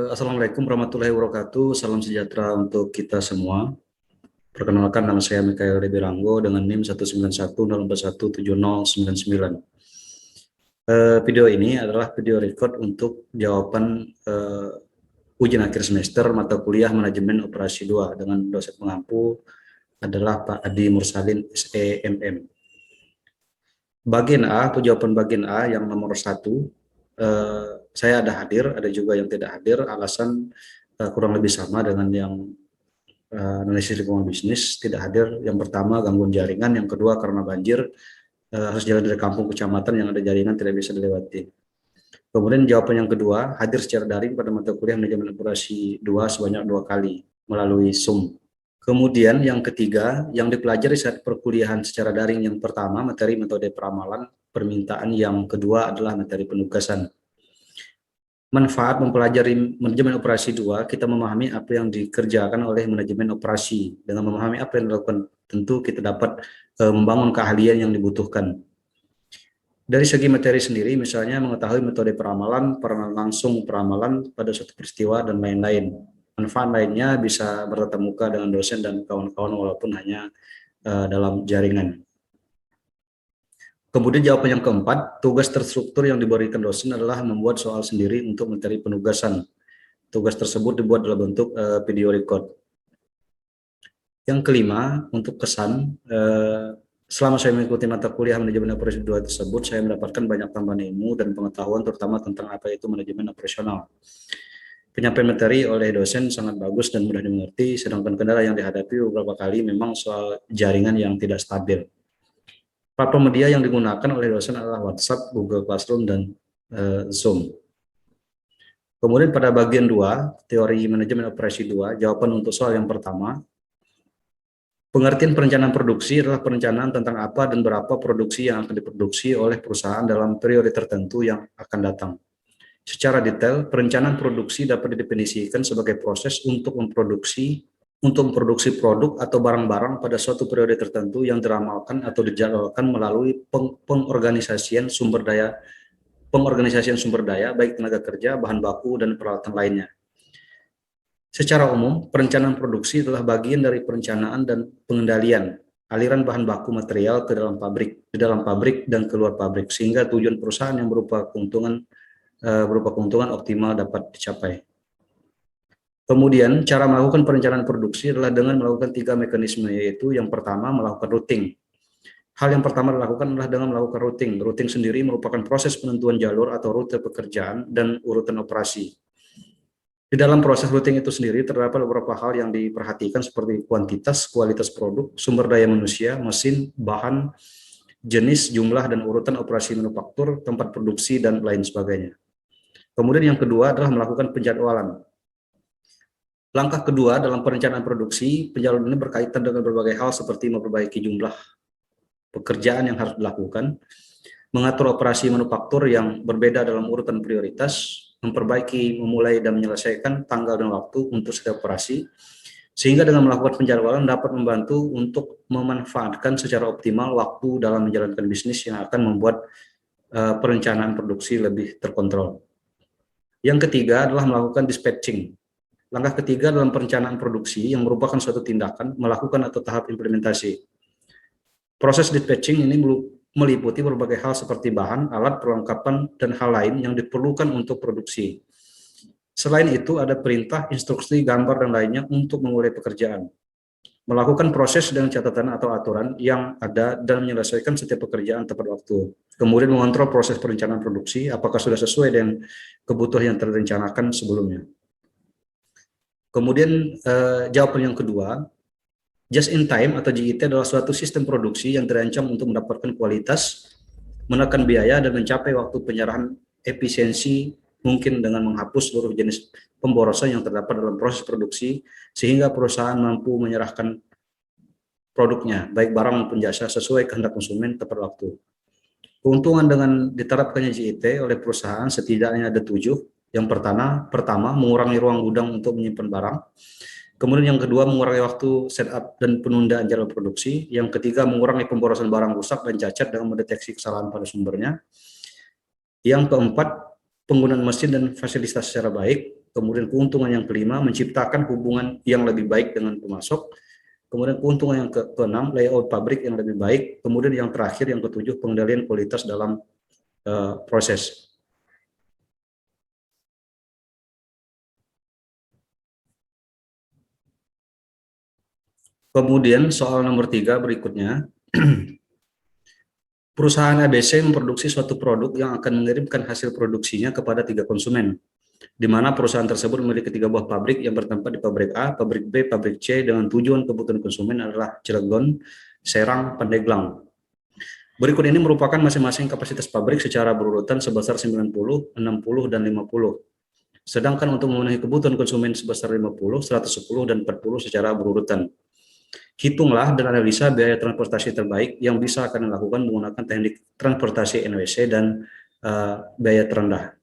Assalamualaikum warahmatullahi wabarakatuh. Salam sejahtera untuk kita semua. Perkenalkan, nama saya Mikael Debirango dengan NIM 19104170999. Video ini adalah video record untuk jawaban ujian akhir semester mata kuliah Manajemen Operasi 2 dengan dosen pengampu adalah Pak Adi Mursalin SEMM. Bagian A atau jawaban bagian A yang nomor 1, saya ada hadir, ada juga yang tidak hadir. Alasan kurang lebih sama dengan yang analisis lingkungan bisnis. Tidak hadir, yang pertama gangguan jaringan, yang kedua karena banjir, harus jalan dari kampung kecamatan yang ada jaringan tidak bisa dilewati. Kemudian jawaban yang kedua, hadir secara daring pada mata kuliah Manajemen Operasi 2 sebanyak 2 kali melalui Zoom. Kemudian yang ketiga, yang dipelajari saat perkuliahan secara daring, yang pertama materi metode peramalan permintaan, yang kedua adalah materi penugasan. Manfaat mempelajari manajemen operasi 2, kita memahami apa yang dikerjakan oleh manajemen operasi. Dengan memahami apa yang dilakukan, tentu kita dapat membangun keahlian yang dibutuhkan. Dari segi materi sendiri, misalnya mengetahui metode peramalan, peranan langsung peramalan pada suatu peristiwa, dan lain-lain. Manfaat lainnya bisa bertatap muka dengan dosen dan kawan-kawan walaupun hanya dalam jaringan. Kemudian jawaban yang keempat, tugas terstruktur yang diberikan dosen adalah membuat soal sendiri untuk materi penugasan. Tugas tersebut dibuat dalam bentuk video record. Yang kelima, untuk kesan, selama saya mengikuti mata kuliah Manajemen Operasi 2 tersebut, saya mendapatkan banyak tambahan ilmu dan pengetahuan terutama tentang apa itu manajemen operasional. Penyampaian materi oleh dosen sangat bagus dan mudah dimengerti, sedangkan kendala yang dihadapi beberapa kali memang soal jaringan yang tidak stabil. Platform media yang digunakan oleh dosen adalah WhatsApp, Google Classroom, dan Zoom. Kemudian pada bagian 2, teori manajemen operasi 2, jawaban untuk soal yang pertama, pengertian perencanaan produksi adalah perencanaan tentang apa dan berapa produksi yang akan diproduksi oleh perusahaan dalam periode tertentu yang akan datang. Secara detail, perencanaan produksi dapat didefinisikan sebagai proses untuk memproduksi produk atau barang-barang pada suatu periode tertentu yang diramalkan atau dijadwalkan melalui pengorganisasian sumber daya baik tenaga kerja, bahan baku, dan peralatan lainnya. Secara umum, perencanaan produksi adalah bagian dari perencanaan dan pengendalian aliran bahan baku material ke dalam pabrik, di dalam pabrik dan keluar pabrik, sehingga tujuan perusahaan yang berupa keuntungan optimal dapat dicapai. Kemudian, cara melakukan perencanaan produksi adalah dengan melakukan 3 mekanisme, yaitu yang pertama, melakukan routing. Hal yang pertama dilakukan adalah dengan melakukan routing. Routing sendiri merupakan proses penentuan jalur atau rute pekerjaan dan urutan operasi. Di dalam proses routing itu sendiri terdapat beberapa hal yang diperhatikan seperti kuantitas, kualitas produk, sumber daya manusia, mesin, bahan, jenis, jumlah, dan urutan operasi manufaktur, tempat produksi, dan lain sebagainya. Kemudian yang kedua adalah melakukan penjadwalan. Langkah kedua dalam perencanaan produksi, penjadwalan ini berkaitan dengan berbagai hal seperti memperbaiki jumlah pekerjaan yang harus dilakukan, mengatur operasi manufaktur yang berbeda dalam urutan prioritas, memperbaiki, memulai, dan menyelesaikan tanggal dan waktu untuk setiap operasi, sehingga dengan melakukan penjadwalan dapat membantu untuk memanfaatkan secara optimal waktu dalam menjalankan bisnis yang akan membuat perencanaan produksi lebih terkontrol. Yang ketiga adalah melakukan dispatching. Langkah ketiga dalam perencanaan produksi yang merupakan suatu tindakan, melakukan atau tahap implementasi. Proses dispatching ini meliputi berbagai hal seperti bahan, alat, perlengkapan, dan hal lain yang diperlukan untuk produksi. Selain itu, ada perintah, instruksi, gambar, dan lainnya untuk memulai pekerjaan. Melakukan proses dengan catatan atau aturan yang ada dan menyelesaikan setiap pekerjaan tepat waktu. Kemudian mengontrol proses perencanaan produksi, apakah sudah sesuai dengan kebutuhan yang terencanakan sebelumnya. Kemudian jawaban yang kedua, just in time atau JIT adalah suatu sistem produksi yang terancam untuk mendapatkan kualitas, menekan biaya, dan mencapai waktu penyerahan efisiensi mungkin dengan menghapus seluruh jenis pemborosan yang terdapat dalam proses produksi, sehingga perusahaan mampu menyerahkan produknya, baik barang maupun jasa, sesuai kehendak konsumen tepat waktu. Keuntungan dengan diterapkannya JIT oleh perusahaan setidaknya ada 7. Yang pertama, mengurangi ruang gudang untuk menyimpan barang. Kemudian yang kedua, mengurangi waktu setup dan penundaan jadwal produksi. Yang ketiga, mengurangi pemborosan barang rusak dan cacat dengan mendeteksi kesalahan pada sumbernya. Yang keempat, penggunaan mesin dan fasilitas secara baik. Kemudian keuntungan yang kelima, menciptakan hubungan yang lebih baik dengan pemasok. Kemudian keuntungan yang keenam, layout pabrik yang lebih baik. Kemudian yang terakhir, yang ketujuh, pengendalian kualitas dalam proses. Kemudian soal nomor 3 berikutnya, perusahaan ABC memproduksi suatu produk yang akan mengirimkan hasil produksinya kepada 3 konsumen, di mana perusahaan tersebut memiliki 3 buah pabrik yang bertempat di pabrik A, pabrik B, pabrik C, dengan tujuan kebutuhan konsumen adalah Cilegon, Serang, Pandeglang. Berikut ini merupakan masing-masing kapasitas pabrik secara berurutan sebesar 90, 60, dan 50. Sedangkan untuk memenuhi kebutuhan konsumen sebesar 50, 110, dan 40 secara berurutan. Hitunglah dan analisa biaya transportasi terbaik yang bisa akan dilakukan menggunakan teknik transportasi NWC dan biaya terendah.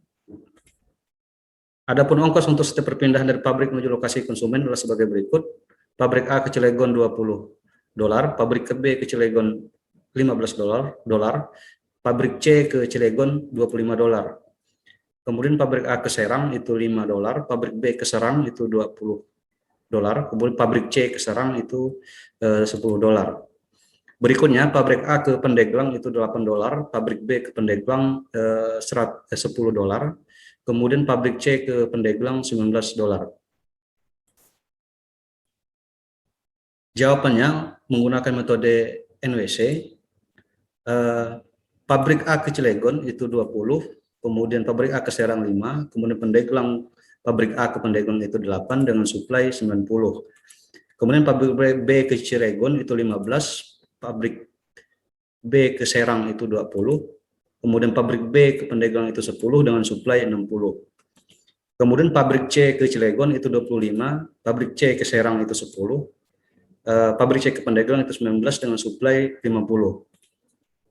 Adapun ongkos untuk setiap perpindahan dari pabrik menuju lokasi konsumen adalah sebagai berikut. Pabrik A ke Cilegon $20, pabrik B ke Cilegon $15, pabrik C ke Cilegon $25. Kemudian pabrik A ke Serang itu $5, pabrik B ke Serang itu $20. Kemudian pabrik C ke Serang itu $10. Berikutnya pabrik A ke Pandeglang itu $8, pabrik B ke Pandeglang $10. Kemudian pabrik C ke Pandeglang $19. Jawabannya menggunakan metode NWC. Pabrik A ke Cilegon itu 20, kemudian pabrik A ke Serang 5, kemudian Pandeglang pabrik A ke Pandeglang itu 8 dengan suplai 90. Kemudian pabrik B ke Cilegon itu 15, pabrik B ke Serang itu 20, kemudian pabrik B ke Pandeglang itu 10 dengan suplai 60. Kemudian pabrik C ke Cilegon itu 25, pabrik C ke Serang itu 10, pabrik C ke Pandeglang itu 19 dengan suplai 50.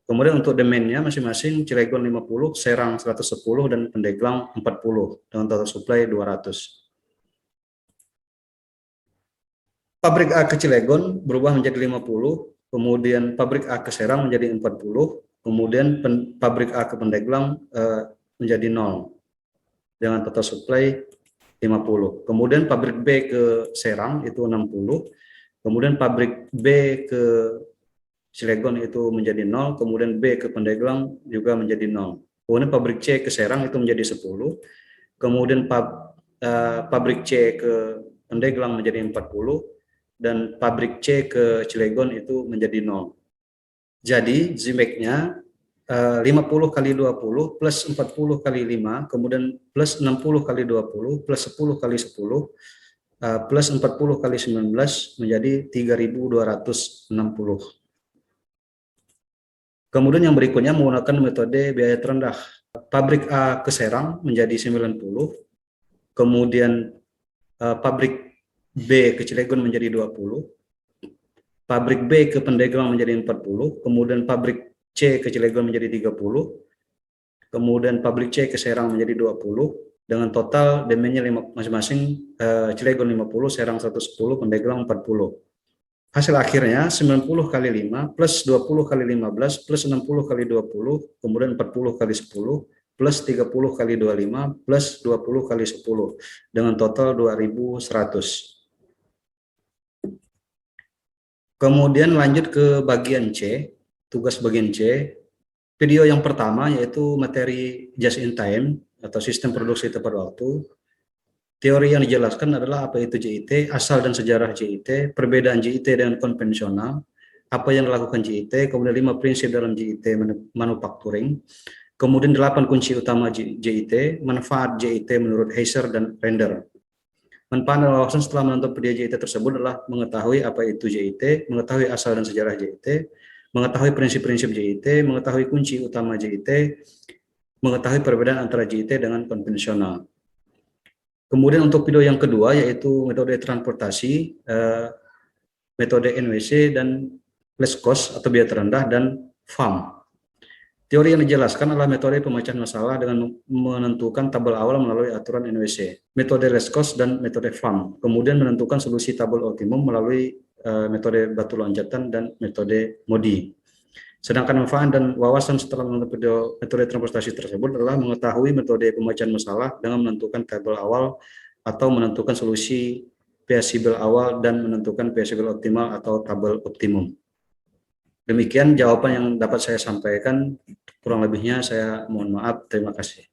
Kemudian untuk demand-nya masing-masing Cilegon 50, Serang 110, dan Pandeglang 40 dengan total supply 200. Pabrik A ke Cilegon berubah menjadi 50, kemudian pabrik A ke Serang menjadi 40, kemudian pabrik A ke Pandeglang menjadi 0 dengan total supply 50. Kemudian pabrik B ke Serang itu 60, kemudian pabrik B ke Cilegon itu menjadi 0, kemudian B ke Pandeglang juga menjadi 0. Kemudian pabrik C ke Serang itu menjadi 10, kemudian pabrik C ke Pandeglang menjadi 40, dan pabrik C ke Cilegon itu menjadi 0. Jadi ZMAX-nya 50 kali 20 plus 40 kali 5, kemudian plus 60 kali 20, plus 10 kali 10, plus 40 kali 19 menjadi 3.260. Kemudian yang berikutnya menggunakan metode biaya terendah. Pabrik A ke Serang menjadi 90, kemudian pabrik B ke Cilegon menjadi 20, pabrik B ke Pandeglang menjadi 40, kemudian pabrik C ke Cilegon menjadi 30, kemudian pabrik C ke Serang menjadi 20, dengan total demand-nya masing-masing Cilegon 50, Serang 110, Pandeglang 40. Hasil akhirnya 90 kali 5 plus 20 kali 15 plus 60 kali 20, kemudian 40 kali 10 plus 30 kali 25 plus 20 kali 10 dengan total 2100. Kemudian lanjut ke bagian C, tugas bagian C. Video yang pertama yaitu materi just in time atau sistem produksi tepat waktu. Teori yang dijelaskan adalah apa itu JIT, asal dan sejarah JIT, perbedaan JIT dengan konvensional, apa yang dilakukan JIT, kemudian 5 prinsip dalam JIT manufacturing, kemudian 8 kunci utama JIT, manfaat JIT menurut Heiser dan Render. Manfaat dan wawasan setelah menonton video JIT tersebut adalah mengetahui apa itu JIT, mengetahui asal dan sejarah JIT, mengetahui prinsip-prinsip JIT, mengetahui kunci utama JIT, mengetahui perbedaan antara JIT dengan konvensional. Kemudian untuk video yang kedua yaitu metode transportasi, metode NWC dan less cost atau biaya terendah, dan FAM. Teori yang dijelaskan adalah metode pemecahan masalah dengan menentukan tabel awal melalui aturan NWC, metode less cost dan metode FAM. Kemudian menentukan solusi tabel optimum melalui metode batu loncatan dan metode MODI. Sedangkan manfaat dan wawasan setelah menonton video metode transportasi tersebut adalah mengetahui metode pemecahan masalah dengan menentukan tabel awal atau menentukan solusi feasible awal dan menentukan feasible optimal atau tabel optimum. Demikian jawaban yang dapat saya sampaikan, kurang lebihnya saya mohon maaf, terima kasih.